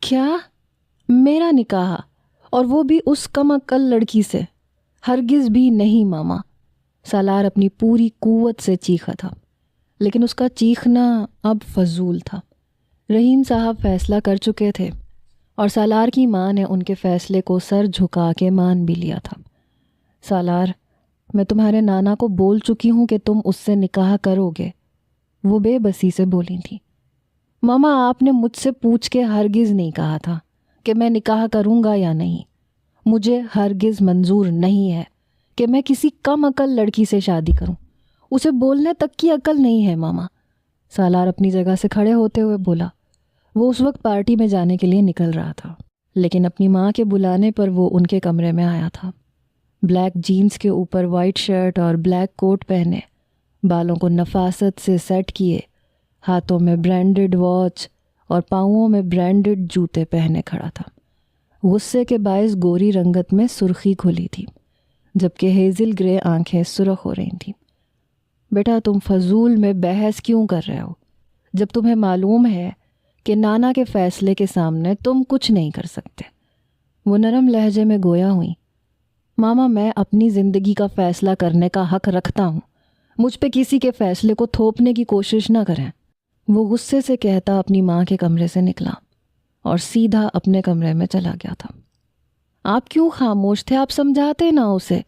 کیا؟ میرا نکاح؟ اور وہ بھی اس کم عقل لڑکی سے؟ ہرگز بھی نہیں ماما۔ سالار اپنی پوری قوت سے چیخا تھا، لیکن اس کا چیخنا اب فضول تھا۔ رحیم صاحب فیصلہ کر چکے تھے اور سالار کی ماں نے ان کے فیصلے کو سر جھکا کے مان بھی لیا تھا۔ سالار، میں تمہارے نانا کو بول چکی ہوں کہ تم اس سے نکاح کرو گے، وہ بے بسی سے بولی تھی۔ ماما، آپ نے مجھ سے پوچھ کے ہرگز نہیں کہا تھا کہ میں نکاح کروں گا یا نہیں۔ مجھے ہرگز منظور نہیں ہے کہ میں کسی کم عقل لڑکی سے شادی کروں۔ اسے بولنے تک کی عقل نہیں ہے ماما۔ سالار اپنی جگہ سے کھڑے ہوتے ہوئے بولا۔ وہ اس وقت پارٹی میں جانے کے لیے نکل رہا تھا، لیکن اپنی ماں کے بلانے پر وہ ان کے کمرے میں آیا تھا۔ بلیک جینز کے اوپر وائٹ شرٹ اور بلیک کوٹ پہنے، بالوں کو نفاست سے سیٹ کیے، ہاتھوں میں برانڈڈ واچ اور پاؤں میں برانڈڈ جوتے پہنے کھڑا تھا۔ غصے کے باعث گوری رنگت میں سرخی کھلی تھی، جبکہ ہیزل گرے آنکھیں سرخ ہو رہی تھیں۔ بیٹا، تم فضول میں بحث کیوں کر رہے ہو جب تمہیں معلوم ہے کہ نانا کے فیصلے کے سامنے تم کچھ نہیں کر سکتے؟ وہ نرم لہجے میں گویا ہوئی۔ ماما، میں اپنی زندگی کا فیصلہ کرنے کا حق رکھتا ہوں، مجھ پہ کسی کے فیصلے کو تھوپنے کی کوشش نہ کریں۔ وہ غصے سے کہتا اپنی ماں کے کمرے سے نکلا اور سیدھا اپنے کمرے میں چلا گیا تھا۔ آپ کیوں خاموش تھے؟ آپ سمجھاتے نہ اسے۔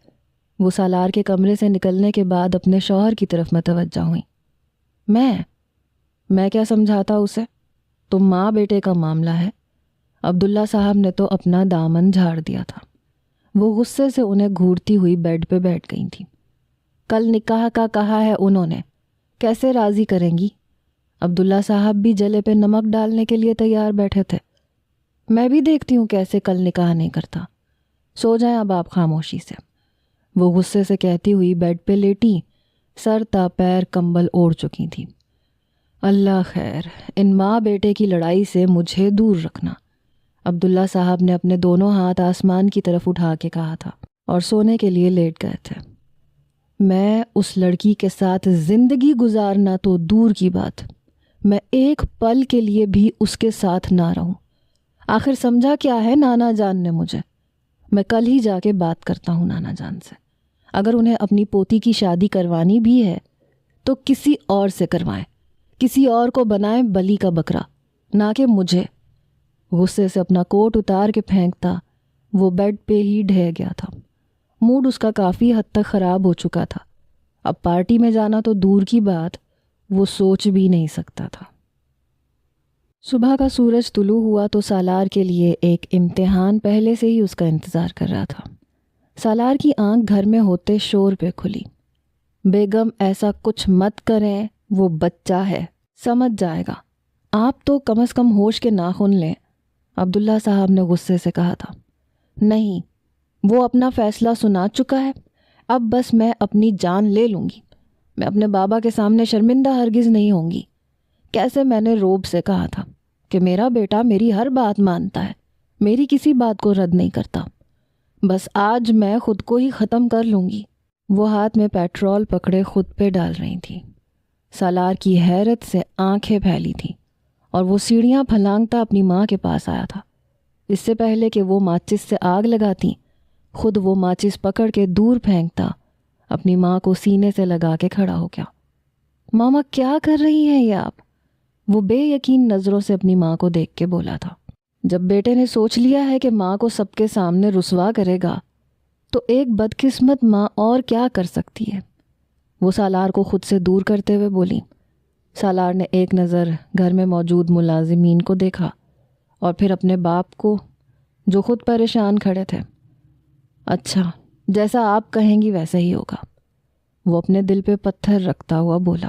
وہ سالار کے کمرے سے نکلنے کے بعد اپنے شوہر کی طرف متوجہ ہوئی۔ میں کیا سمجھاتا اسے؟ تم ماں بیٹے کا معاملہ ہے۔ عبداللہ صاحب نے تو اپنا دامن جھاڑ دیا تھا۔ وہ غصے سے انہیں گھورتی ہوئی بیڈ پہ بیٹھ گئی تھی۔ کل نکاح کا کہا ہے انہوں نے، کیسے راضی کریں گی؟ عبداللہ صاحب بھی جلے پہ نمک ڈالنے کے لیے تیار بیٹھے تھے۔ میں بھی دیکھتی ہوں کیسے کل نکاح نہیں کرتا۔ سو جائیں اب آپ خاموشی سے۔ وہ غصے سے کہتی ہوئی بیڈ پہ لیٹی، سر تا پیر کمبل اوڑھ چکی تھی۔ اللہ خیر، ان ماں بیٹے کی لڑائی سے مجھے دور رکھنا، عبداللہ صاحب نے اپنے دونوں ہاتھ آسمان کی طرف اٹھا کے کہا تھا اور سونے کے لیے لیٹ گئے تھے۔ میں اس لڑکی کے ساتھ زندگی گزارنا تو دور کی بات، میں ایک پل کے لیے بھی اس کے ساتھ نہ رہوں۔ آخر سمجھا کیا ہے نانا جان نے مجھے؟ میں کل ہی جا کے بات کرتا ہوں نانا جان سے۔ اگر انہیں اپنی پوتی کی شادی کروانی بھی ہے تو کسی اور سے کروائیں، کسی اور کو بنائیں بلی کا بکرا، نہ کہ مجھے۔ غصے سے اپنا کوٹ اتار کے پھینکتا وہ بیڈ پہ ہی ڈھہ گیا تھا۔ موڈ اس کا کافی حد تک خراب ہو چکا تھا۔ اب پارٹی میں جانا تو دور کی بات، وہ سوچ بھی نہیں سکتا تھا۔ صبح کا سورج طلوع ہوا تو سالار کے لیے ایک امتحان پہلے سے ہی اس کا انتظار کر رہا تھا۔ سالار کی آنکھ گھر میں ہوتے شور پہ کھلی۔ بیگم ایسا کچھ مت کریں، وہ بچہ ہے، سمجھ جائے گا۔ آپ تو کم از کم ہوش کے ناخن لیں، عبداللہ صاحب نے غصے سے کہا تھا۔ نہیں، وہ اپنا فیصلہ سنا چکا ہے، اب بس میں اپنی جان لے لوں گی۔ میں اپنے بابا کے سامنے شرمندہ ہرگز نہیں ہوں گی۔ کیسے میں نے روب سے کہا تھا کہ میرا بیٹا میری ہر بات مانتا ہے، میری کسی بات کو رد نہیں کرتا۔ بس آج میں خود کو ہی ختم کر لوں گی۔ وہ ہاتھ میں پیٹرول پکڑے خود پہ ڈال رہی تھی۔ سالار کی حیرت سے آنکھیں پھیلی تھیں اور وہ سیڑھیاں پھلانگتا اپنی ماں کے پاس آیا تھا۔ اس سے پہلے کہ وہ ماچس سے آگ لگاتی، خود وہ ماچس پکڑ کے دور پھینکتا اپنی ماں کو سینے سے لگا کے کھڑا ہو گیا۔ ماما، کیا کر رہی ہیں یہ آپ؟ وہ بے یقین نظروں سے اپنی ماں کو دیکھ کے بولا تھا۔ جب بیٹے نے سوچ لیا ہے کہ ماں کو سب کے سامنے رسوا کرے گا تو ایک بدقسمت ماں اور کیا کر سکتی ہے؟ وہ سالار کو خود سے دور کرتے ہوئے بولی۔ سالار نے ایک نظر گھر میں موجود ملازمین کو دیکھا اور پھر اپنے باپ کو، جو خود پریشان کھڑے تھے۔ اچھا، جیسا آپ کہیں گی ویسا ہی ہوگا، وہ اپنے دل پہ پتھر رکھتا ہوا بولا۔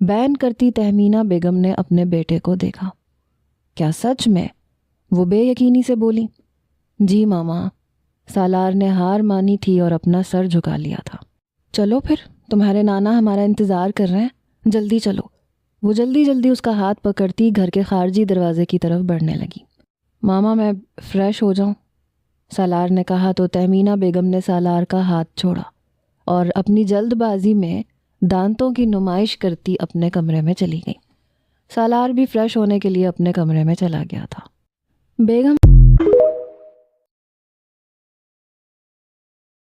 بین کرتی تہمینہ بیگم نے اپنے بیٹے کو دیکھا۔ کیا سچ میں؟ وہ بے یقینی سے بولی۔ جی ماما، سالار نے ہار مانی تھی اور اپنا سر جھکا لیا تھا۔ چلو پھر، تمہارے نانا ہمارا انتظار کر رہے ہیں، جلدی چلو۔ وہ جلدی جلدی اس کا ہاتھ پکڑتی گھر کے خارجی دروازے کی طرف بڑھنے لگی۔ ماما، میں فریش ہو جاؤں؟ سالار نے کہا تو تہمینہ بیگم نے سالار کا ہاتھ چھوڑا اور اپنی جلد بازی میں دانتوں کی نمائش کرتی اپنے کمرے میں چلی گئی۔ سالار بھی فریش ہونے کے لیے اپنے کمرے میں چلا گیا تھا۔ بیگم